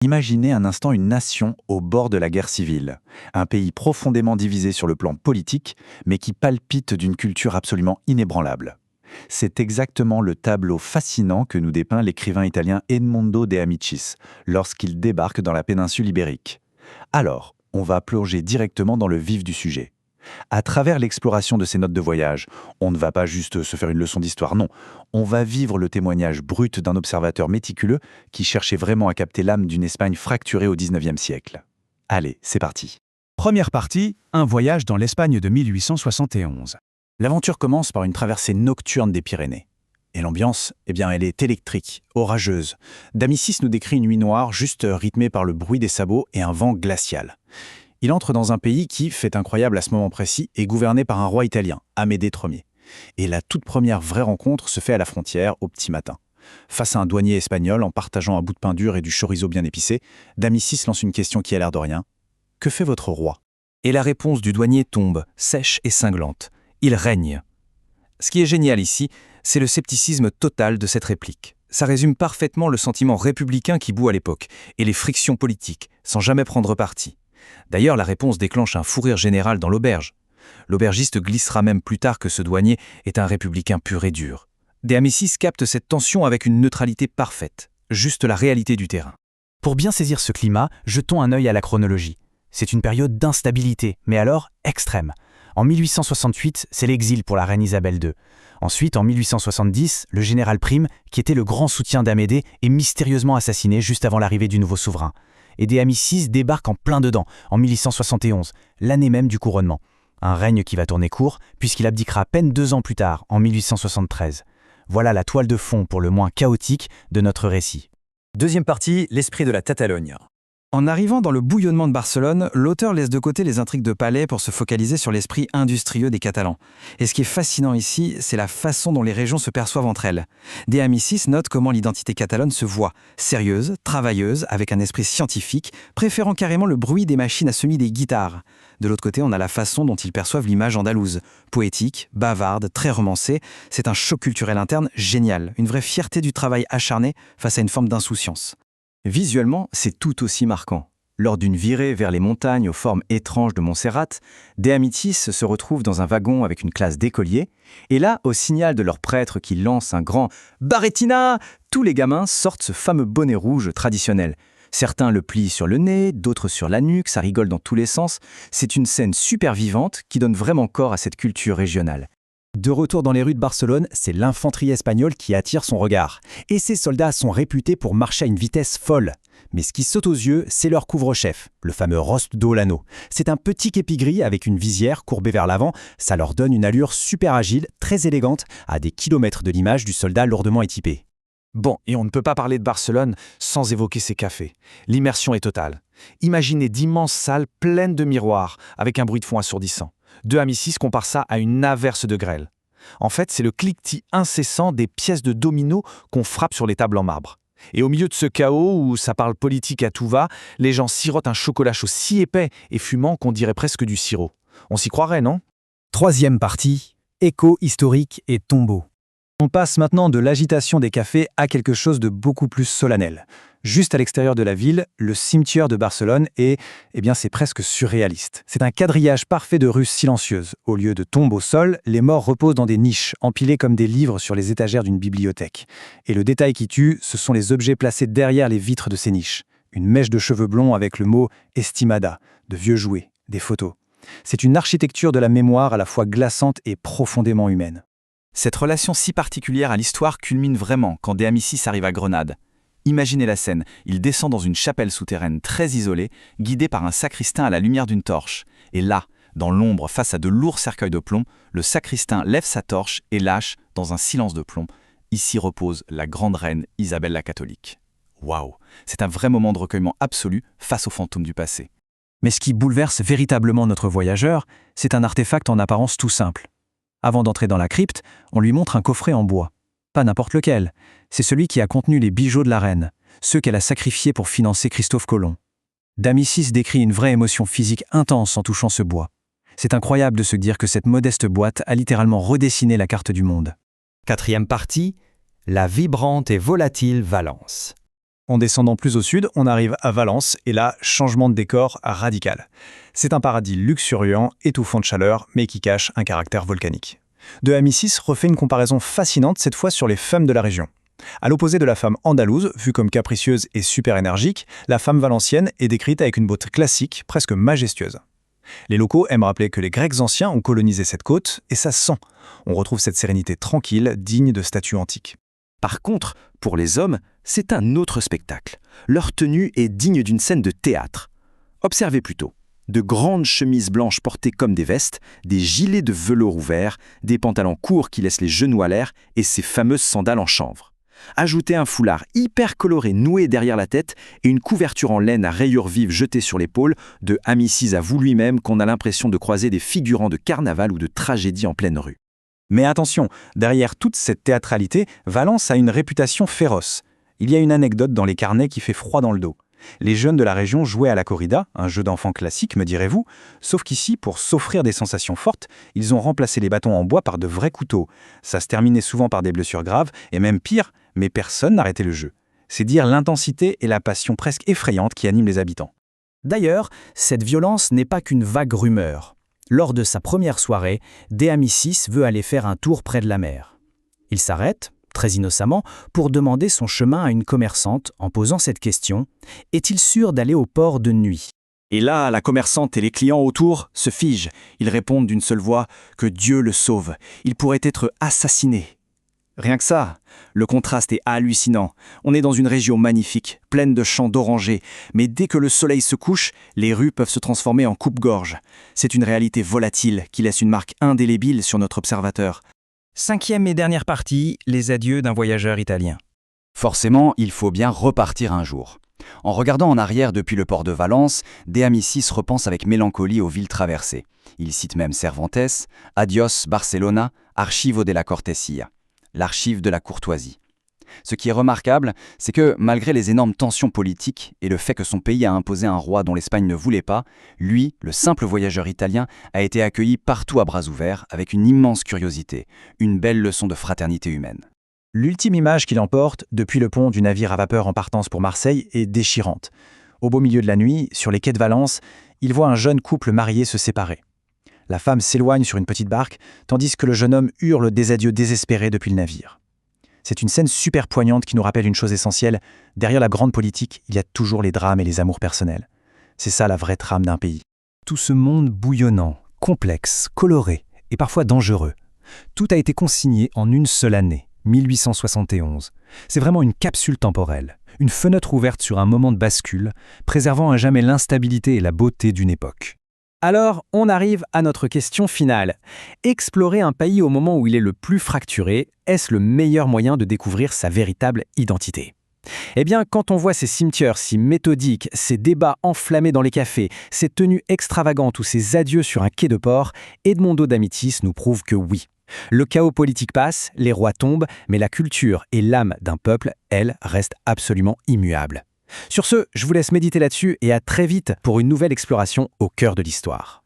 Imaginez un instant une nation au bord de la guerre civile, un pays profondément divisé sur le plan politique, mais qui palpite d'une culture absolument inébranlable. C'est exactement le tableau fascinant que nous dépeint l'écrivain italien Edmondo De Amicis lorsqu'il débarque dans la péninsule ibérique. Alors, on va plonger directement dans le vif du sujet. À travers l'exploration de ces notes de voyage, on ne va pas juste se faire une leçon d'histoire, non. On va vivre le témoignage brut d'un observateur méticuleux qui cherchait vraiment à capter l'âme d'une Espagne fracturée au XIXe siècle. Allez, c'est parti. Première partie, un voyage dans l'Espagne de 1871. L'aventure commence par une traversée nocturne des Pyrénées. Et l'ambiance, elle est électrique, orageuse. D'Amicis nous décrit une nuit noire juste rythmée par le bruit des sabots et un vent glacial. Il entre dans un pays qui, fait incroyable à ce moment précis, est gouverné par un roi italien, Amédée Ier. Et la toute première vraie rencontre se fait à la frontière, au petit matin. Face à un douanier espagnol, en partageant un bout de pain dur et du chorizo bien épicé, D'Amicis lance une question qui a l'air de rien. « Que fait votre roi ?» Et la réponse du douanier tombe, sèche et cinglante. Il règne. Ce qui est génial ici, c'est le scepticisme total de cette réplique. Ça résume parfaitement le sentiment républicain qui bout à l'époque, et les frictions politiques, sans jamais prendre parti. D'ailleurs, la réponse déclenche un fou rire général dans l'auberge. L'aubergiste glissera même plus tard que ce douanier est un républicain pur et dur. De Amicis capte cette tension avec une neutralité parfaite, juste la réalité du terrain. Pour bien saisir ce climat, jetons un œil à la chronologie. C'est une période d'instabilité, mais alors extrême. En 1868, c'est l'exil pour la reine Isabelle II. Ensuite, en 1870, le général Prim, qui était le grand soutien d'Amédée, est mystérieusement assassiné juste avant l'arrivée du nouveau souverain. Et De Amicis débarque en plein dedans, en 1871, l'année même du couronnement. Un règne qui va tourner court, puisqu'il abdiquera à peine 2 ans plus tard, en 1873. Voilà la toile de fond, pour le moins chaotique, de notre récit. Deuxième partie, l'esprit de la Catalogne. En arrivant dans le bouillonnement de Barcelone, l'auteur laisse de côté les intrigues de palais pour se focaliser sur l'esprit industrieux des Catalans. Et ce qui est fascinant ici, c'est la façon dont les régions se perçoivent entre elles. De Amicis note comment l'identité catalane se voit, sérieuse, travailleuse, avec un esprit scientifique, préférant carrément le bruit des machines à celui des guitares. De l'autre côté, on a la façon dont ils perçoivent l'image andalouse. Poétique, bavarde, très romancée, c'est un choc culturel interne génial, une vraie fierté du travail acharné face à une forme d'insouciance. Visuellement, c'est tout aussi marquant. Lors d'une virée vers les montagnes aux formes étranges de Montserrat, De Amicis se retrouve dans un wagon avec une classe d'écoliers, et là, au signal de leur prêtre qui lance un grand « Barrettina !», tous les gamins sortent ce fameux bonnet rouge traditionnel. Certains le plient sur le nez, d'autres sur la nuque, ça rigole dans tous les sens. C'est une scène super vivante qui donne vraiment corps à cette culture régionale. De retour dans les rues de Barcelone, c'est l'infanterie espagnole qui attire son regard. Et ces soldats sont réputés pour marcher à une vitesse folle. Mais ce qui saute aux yeux, c'est leur couvre-chef, le fameux Rost d'Olano. C'est un petit képi gris avec une visière courbée vers l'avant. Ça leur donne une allure super agile, très élégante, à des kilomètres de l'image du soldat lourdement équipé. Bon, et on ne peut pas parler de Barcelone sans évoquer ses cafés. L'immersion est totale. Imaginez d'immenses salles pleines de miroirs, avec un bruit de fond assourdissant. De Amicis compare ça à une averse de grêle. En fait, c'est le cliquetis incessant des pièces de dominos qu'on frappe sur les tables en marbre. Et au milieu de ce chaos où ça parle politique à tout va, les gens sirotent un chocolat chaud si épais et fumant qu'on dirait presque du sirop. On s'y croirait, non ? Troisième partie, écho historique et tombeau. On passe maintenant de l'agitation des cafés à quelque chose de beaucoup plus solennel. Juste à l'extérieur de la ville, le cimetière de Barcelone est, c'est presque surréaliste. C'est un quadrillage parfait de rues silencieuses. Au lieu de tombes au sol, les morts reposent dans des niches, empilées comme des livres sur les étagères d'une bibliothèque. Et le détail qui tue, ce sont les objets placés derrière les vitres de ces niches. Une mèche de cheveux blonds avec le mot « estimada », de vieux jouets, des photos. C'est une architecture de la mémoire à la fois glaçante et profondément humaine. Cette relation si particulière à l'histoire culmine vraiment quand De Amicis arrive à Grenade. Imaginez la scène, il descend dans une chapelle souterraine très isolée, guidé par un sacristain à la lumière d'une torche. Et là, dans l'ombre, face à de lourds cercueils de plomb, le sacristain lève sa torche et lâche, dans un silence de plomb, « Ici repose la grande reine Isabelle la catholique ». Waouh, c'est un vrai moment de recueillement absolu face aux fantômes du passé. Mais ce qui bouleverse véritablement notre voyageur, c'est un artefact en apparence tout simple. Avant d'entrer dans la crypte, on lui montre un coffret en bois. Pas n'importe lequel, c'est celui qui a contenu les bijoux de la reine, ceux qu'elle a sacrifiés pour financer Christophe Colomb. D'Amicis décrit une vraie émotion physique intense en touchant ce bois. C'est incroyable de se dire que cette modeste boîte a littéralement redessiné la carte du monde. Quatrième partie, la vibrante et volatile Valence. En descendant plus au sud, on arrive à Valence, et là, changement de décor radical. C'est un paradis luxuriant, étouffant de chaleur, mais qui cache un caractère volcanique. De Amicis refait une comparaison fascinante, cette fois sur les femmes de la région. À l'opposé de la femme andalouse, vue comme capricieuse et super énergique, la femme valencienne est décrite avec une beauté classique, presque majestueuse. Les locaux aiment rappeler que les Grecs anciens ont colonisé cette côte, et ça sent. On retrouve cette sérénité tranquille, digne de statues antiques. Par contre, pour les hommes, c'est un autre spectacle. Leur tenue est digne d'une scène de théâtre. Observez plutôt. De grandes chemises blanches portées comme des vestes, des gilets de velours ouverts, des pantalons courts qui laissent les genoux à l'air et ces fameuses sandales en chanvre. Ajoutez un foulard hyper coloré noué derrière la tête et une couverture en laine à rayures vives jetée sur l'épaule, de Amicis avoue lui-même qu'on a l'impression de croiser des figurants de carnaval ou de tragédie en pleine rue. Mais attention, derrière toute cette théâtralité, Valence a une réputation féroce. Il y a une anecdote dans les carnets qui fait froid dans le dos. Les jeunes de la région jouaient à la corrida, un jeu d'enfant classique, me direz-vous, sauf qu'ici, pour s'offrir des sensations fortes, ils ont remplacé les bâtons en bois par de vrais couteaux. Ça se terminait souvent par des blessures graves, et même pire, mais personne n'arrêtait le jeu. C'est dire l'intensité et la passion presque effrayante qui animent les habitants. D'ailleurs, cette violence n'est pas qu'une vague rumeur. Lors de sa première soirée, De Amicis veut aller faire un tour près de la mer. Il s'arrête, très innocemment, pour demander son chemin à une commerçante en posant cette question « Est-il sûr d'aller au port de nuit ?» Et là, la commerçante et les clients autour se figent. Ils répondent d'une seule voix que Dieu le sauve. Il pourrait être assassiné. Rien que ça, le contraste est hallucinant. On est dans une région magnifique, pleine de champs d'orangers, mais dès que le soleil se couche, les rues peuvent se transformer en coupe-gorge. C'est une réalité volatile qui laisse une marque indélébile sur notre observateur. 5e et dernière partie, les adieux d'un voyageur italien. Forcément, il faut bien repartir un jour. En regardant en arrière depuis le port de Valence, De Amicis repense avec mélancolie aux villes traversées. Il cite même Cervantes, Adios Barcelona, Archivo de la Cortesia, l'archive de la courtoisie. Ce qui est remarquable, c'est que, malgré les énormes tensions politiques et le fait que son pays a imposé un roi dont l'Espagne ne voulait pas, lui, le simple voyageur italien, a été accueilli partout à bras ouverts, avec une immense curiosité, une belle leçon de fraternité humaine. L'ultime image qu'il emporte, depuis le pont du navire à vapeur en partance pour Marseille, est déchirante. Au beau milieu de la nuit, sur les quais de Valence, il voit un jeune couple marié se séparer. La femme s'éloigne sur une petite barque, tandis que le jeune homme hurle des adieux désespérés depuis le navire. C'est une scène super poignante qui nous rappelle une chose essentielle. Derrière la grande politique, il y a toujours les drames et les amours personnels. C'est ça la vraie trame d'un pays. Tout ce monde bouillonnant, complexe, coloré et parfois dangereux, tout a été consigné en une seule année, 1871. C'est vraiment une capsule temporelle, une fenêtre ouverte sur un moment de bascule, préservant à jamais l'instabilité et la beauté d'une époque. Alors, on arrive à notre question finale. Explorer un pays au moment où il est le plus fracturé, est-ce le meilleur moyen de découvrir sa véritable identité ? Eh bien, quand on voit ces cimetières si méthodiques, ces débats enflammés dans les cafés, ces tenues extravagantes ou ces adieux sur un quai de port, Edmondo d'Amicis nous prouve que oui. Le chaos politique passe, les rois tombent, mais la culture et l'âme d'un peuple, elles, restent absolument immuables. Sur ce, je vous laisse méditer là-dessus et à très vite pour une nouvelle exploration au cœur de l'histoire.